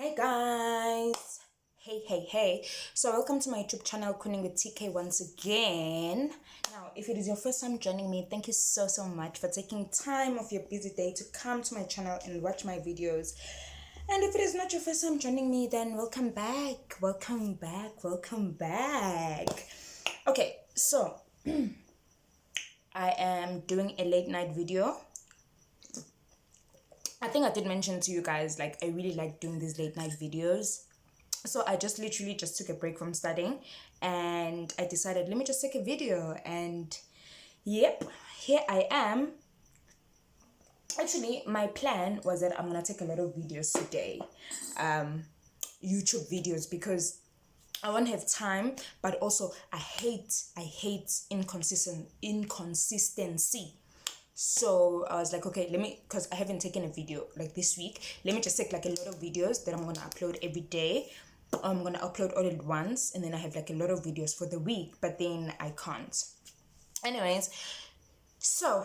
Hey guys, hey, so welcome to my YouTube channel Kuning with TK once again. Now if it is your first time joining me, thank you so much for taking time of your busy day to come to my channel and watch my videos. And if it is not your first time joining me, then welcome back. Okay, so I am doing a late night video. I think I did mention to you guys, like, I really like doing these late night videos. So I just literally just took a break from studying and I decided, let me just take a video. And yep, here I am. Actually, my plan was that I'm gonna take a lot of videos today, YouTube videos, because I won't have time, but also I hate inconsistency. So I was like, okay, let me, because I haven't taken a video like this week, let me just take like a lot of videos that I'm gonna upload every day. I'm gonna upload all at once, and then I have like a lot of videos for the week, but then I can't. Anyways, so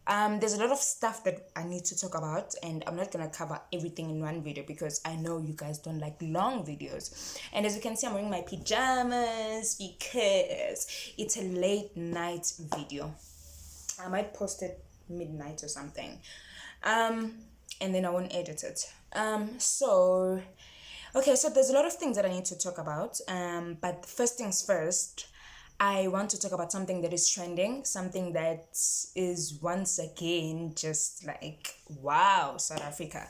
there's a lot of stuff that I need to talk about, and I'm not gonna cover everything in one video because I know you guys don't like long videos. And as you can see, I'm wearing my pajamas because it's a late night video. I might post it midnight or something, and then I won't edit it. Okay, so there's a lot of things that I need to talk about, but first things first, I want to talk about something that is trending, something that is once again just like, wow, South Africa.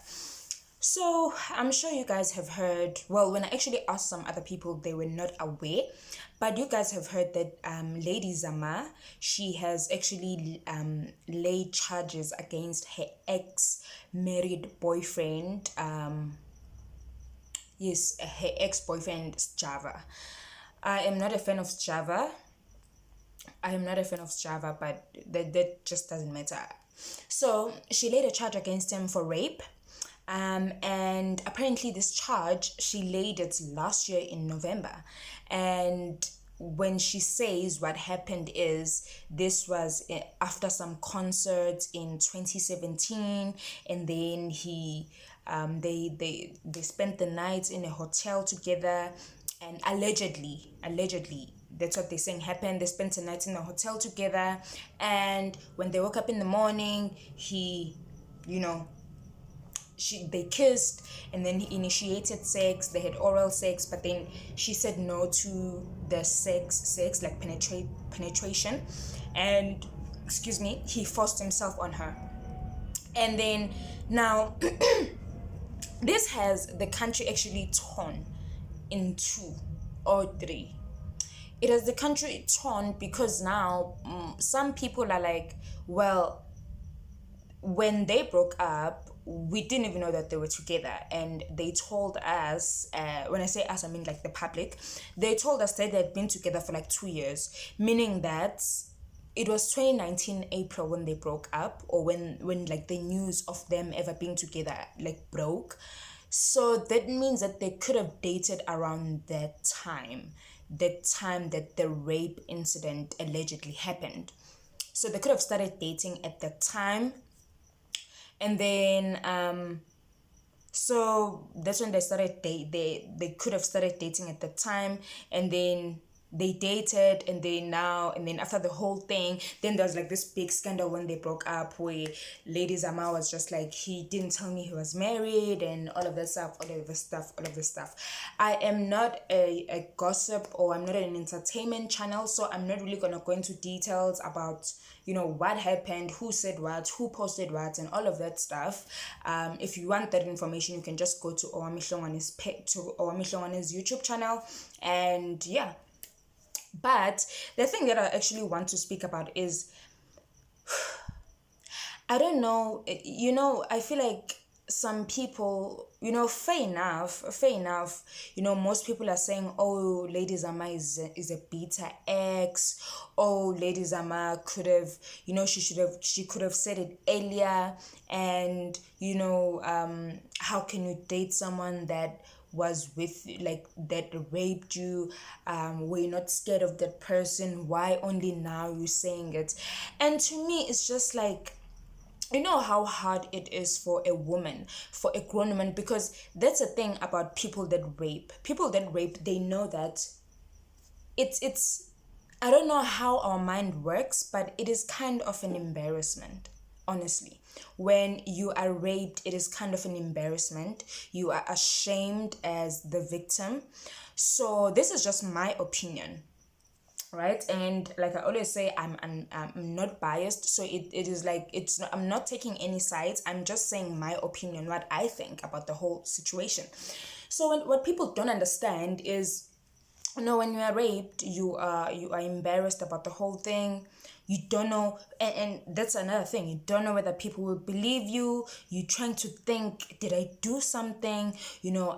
So I'm sure you guys have heard, well, when I actually asked some other people, they were not aware, but you guys have heard that ladyzamar, she has actually laid charges against her ex-married boyfriend, yes, her ex-boyfriend Sjava. I am not a fan of sjava. But that just doesn't matter. So she laid a charge against him for rape. And apparently this charge, she laid it last year in November. And when she says what happened is, this was after some concerts in 2017, and then they spent the night in a hotel together, and allegedly that's what they're saying happened. They spent the night in a hotel together, and when they woke up in the morning, they kissed, and then he initiated sex. They had oral sex, but then she said no to the sex like penetration, and excuse me, he forced himself on her. And then now this has the country actually torn in two or three. It has the country torn because now some people are like, well, when they broke up, we didn't even know that they were together, and they told us, when I say us, I mean like the public, they told us that they'd been together for like 2 years, meaning that it was 2019 April when they broke up, or when like the news of them ever being together like broke. So that means that they could have dated around that time that the rape incident allegedly happened. So they could have started dating at that time, and then so that's when they started they could have started dating at the time, and then they dated, and then after the whole thing, then there was like this big scandal when they broke up, where ladyzamar was just like, he didn't tell me he was married, and all of this stuff. I am not a gossip, or I'm not an entertainment channel, so I'm not really gonna go into details about what happened, who said what, who posted what, and all of that stuff. If you want that information, you can just go to Owamihlongwane's YouTube channel, and yeah. But the thing that I actually want to speak about is, I don't know, I feel like some people, fair enough, most people are saying, oh, ladyzamar is a bitter ex. Oh, ladyzamar could have, she could have said it earlier. And how can you date someone that was with, like, that raped you? Were you not scared of that person? Why only now you saying it? And to me, it's just like, you know how hard it is for a woman, for a grown woman, because that's the thing about people that rape, they know that it's I don't know how our mind works, but it is kind of an embarrassment, honestly. When you are raped, it is kind of an embarrassment. You are ashamed as the victim. So this is just my opinion, right? And like I always say, I'm not biased, so it is like, it's not, I'm not taking any sides, I'm just saying my opinion, what I think about the whole situation. So what people don't understand is, when you are raped, you are embarrassed about the whole thing. You don't know, and that's another thing, you don't know whether people will believe you. You trying to think, did I do something,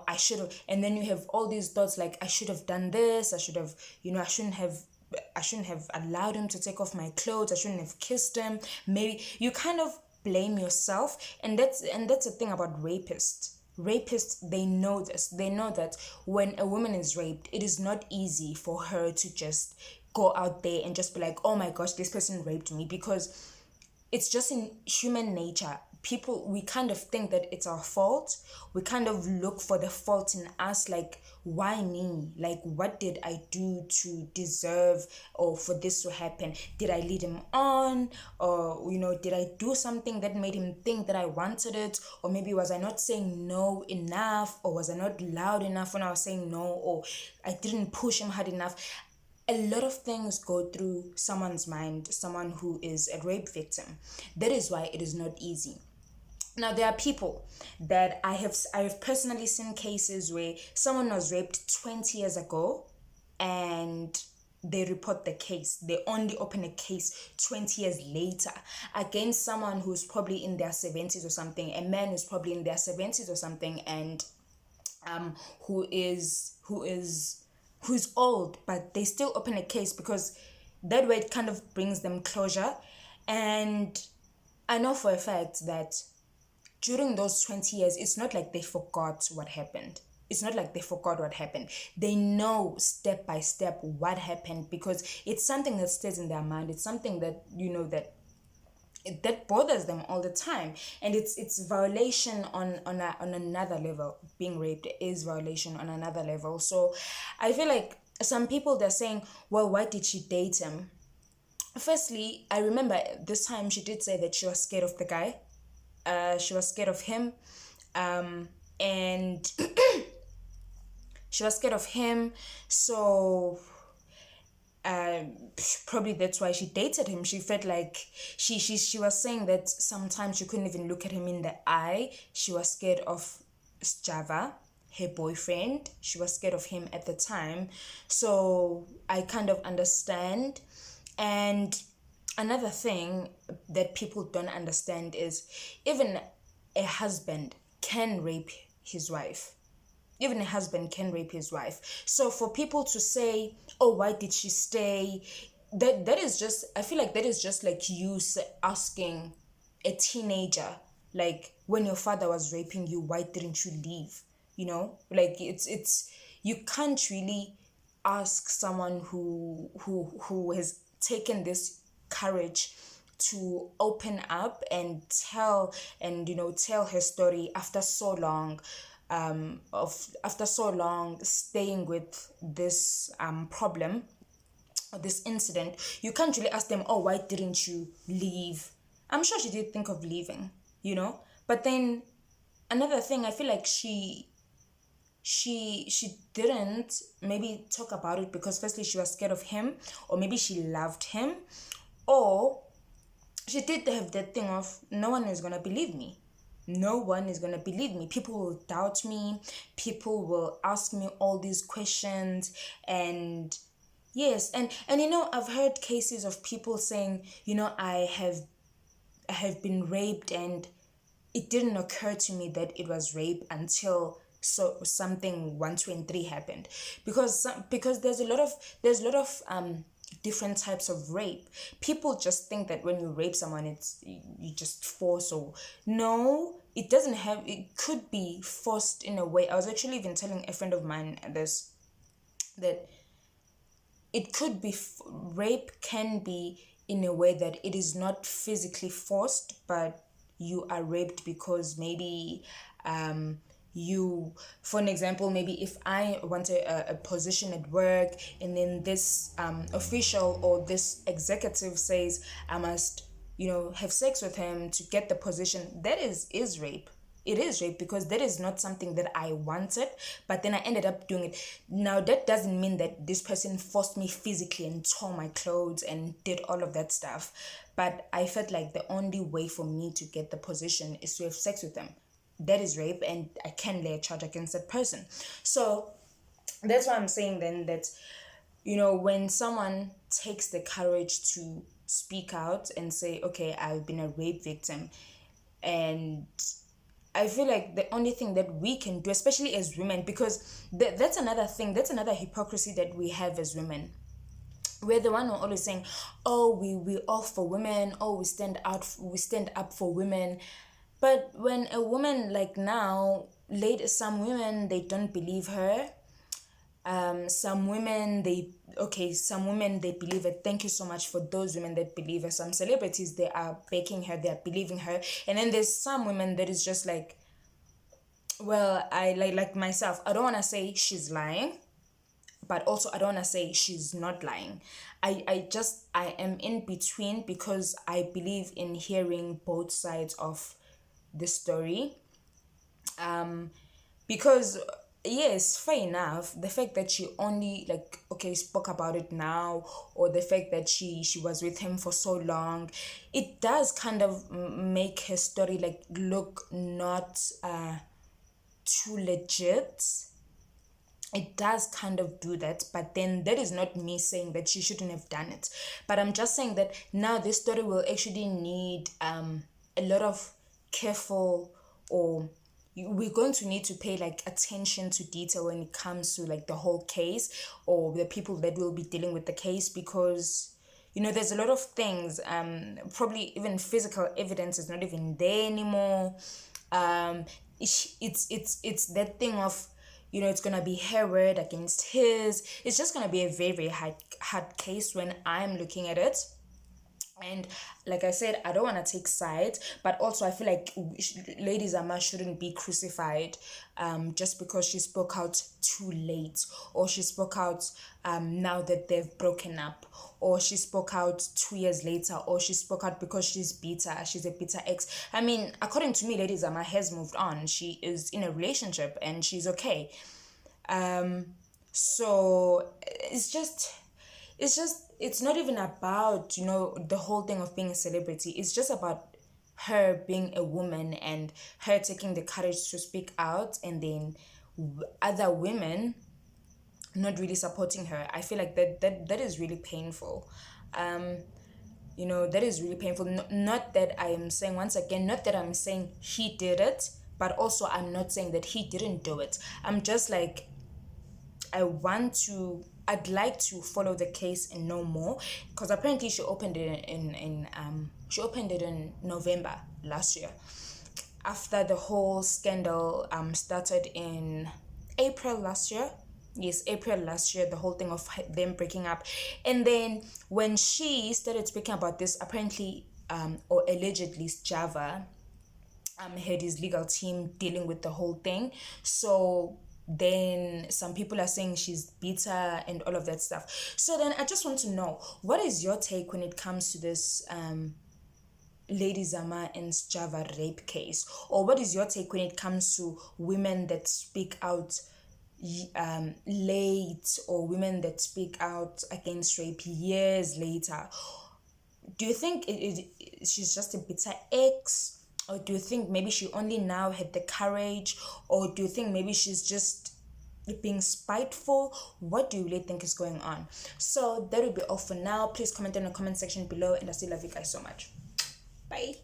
I should have, and then you have all these thoughts like, I should have done this, I should have, I shouldn't have allowed him to take off my clothes, I shouldn't have kissed him. Maybe you kind of blame yourself, and that's the thing about rapists. They know this, they know that when a woman is raped, it is not easy for her to just go out there and just be like, oh my gosh, this person raped me, because it's just in human nature. People, we kind of think that it's our fault. We kind of look for the fault in us, like, why me? Like, what did I do to deserve or for this to happen? Did I lead him on? Or, did I do something that made him think that I wanted it? Or maybe was I not saying no enough? Or was I not loud enough when I was saying no? Or I didn't push him hard enough? A lot of things go through someone's mind, someone who is a rape victim. That is why it is not easy. Now, there are people that I have personally seen cases where someone was raped 20 years ago, and they report the case. They only open a case 20 years later against someone who's probably in their 70s or something, a man who's probably in their 70s or something, and who's old, but they still open a case, because that way it kind of brings them closure. And I know for a fact that during those 20 years, it's not like they forgot what happened. It's not like they forgot what happened. They know step by step what happened, because it's something that stays in their mind. It's something that, that bothers them all the time, and it's violation on another level. Being raped is violation on another level. So I feel like some people, they're saying, well, why did she date him? Firstly, I remember this time she did say that she was scared of the guy. She was scared of him, and she was scared of him. So probably that's why she dated him. She felt like she was saying that sometimes she couldn't even look at him in the eye. She was scared of Sjava, her boyfriend. She was scared of him at the time. So I kind of understand. And another thing that people don't understand is, even a husband can rape his wife. Even a husband can rape his wife. So for people to say, oh, why did she stay? That is just, I feel like that is just like you asking a teenager, like, when your father was raping you, why didn't you leave? Like, it's you can't really ask someone who has taken this courage to open up and tell her story after so long, after so long staying with this problem or this incident. You can't really ask them, oh, why didn't you leave? I'm sure she did think of leaving, but then another thing, I feel like she didn't maybe talk about it, because firstly she was scared of him, or maybe she loved him, or she did have that thing of, no one is gonna believe me. No one is gonna believe me. People will doubt me. People will ask me all these questions. And yes, and I've heard cases of people saying, I have been raped, and it didn't occur to me that it was rape until something 1, 2, and 3 happened, because there's a lot of different types of rape. People just think that when you rape someone, it's you just force, or no, it could be forced in a way. I was actually even telling a friend of mine this, that it could be rape can be in a way that it is not physically forced, but you are raped because maybe you, for an example, maybe if I want a position at work, and then this official or this executive says I must, have sex with him to get the position, that is rape. It is rape, because that is not something that I wanted, but then I ended up doing it. Now, that doesn't mean that this person forced me physically and tore my clothes and did all of that stuff, but I felt like the only way for me to get the position is to have sex with them. That is rape, and I can lay a charge against that person. So that's why I'm saying then that, when someone takes the courage to speak out and say, okay, I've been a rape victim, and I feel like the only thing that we can do, especially as women, because that's another thing, that's another hypocrisy that we have as women. We're the one who are always saying, oh, we all for women, oh, we stand up for women. But when a woman, like now, some women, they don't believe her. Some women they believe it. Thank you so much for those women that believe her. Some celebrities, they are backing her, they are believing her. And then there's some women that is just like, well, I like myself, I don't want to say she's lying, but also I don't want to say she's not lying. I am in between, because I believe in hearing both sides of the story. Because yes, fair enough, the fact that she only spoke about it now, or the fact that she was with him for so long, it does kind of make her story look not too legit. It does kind of do that, but then that is not me saying that she shouldn't have done it, but I'm just saying that now this story will actually need a lot of careful, or we're going to need to pay attention to detail when it comes to the whole case, or the people that will be dealing with the case, because there's a lot of things, probably even physical evidence is not even there anymore. It's that thing of, it's gonna be her word against his. It's just gonna be a very, very hard case when I'm looking at it. And like I said, I don't want to take sides, but also I feel like Lady Zamar shouldn't be crucified just because she spoke out too late, or she spoke out now that they've broken up, or she spoke out 2 years later, or she spoke out because she's a bitter ex. I mean, according to me, Lady Zamar has moved on. She is in a relationship and she's okay. So it's not even about the whole thing of being a celebrity. It's just about her being a woman and her taking the courage to speak out, and then other women not really supporting her. I feel like that is really painful. That is really painful. Not that I am saying, once again, not that I'm saying he did it, but also I'm not saying that he didn't do it. I'm just like, I'd like to follow the case and know more, because apparently she opened it in November last year, after the whole scandal started in April last year. Yes, April last year, the whole thing of them breaking up. And then when she started speaking about this, apparently or allegedly, sjava had his legal team dealing with the whole thing. So then some people are saying she's bitter and all of that stuff. So then I just want to know, what is your take when it comes to this Lady Zamar and sjava rape case? Or what is your take when it comes to women that speak out late, or women that speak out against rape years later? Do you think she's just a bitter ex? Or do you think maybe she only now had the courage? Or do you think maybe she's just being spiteful? What do you really think is going on? So that will be all for now. Please comment in the comment section below, and I still love you guys so much. Bye.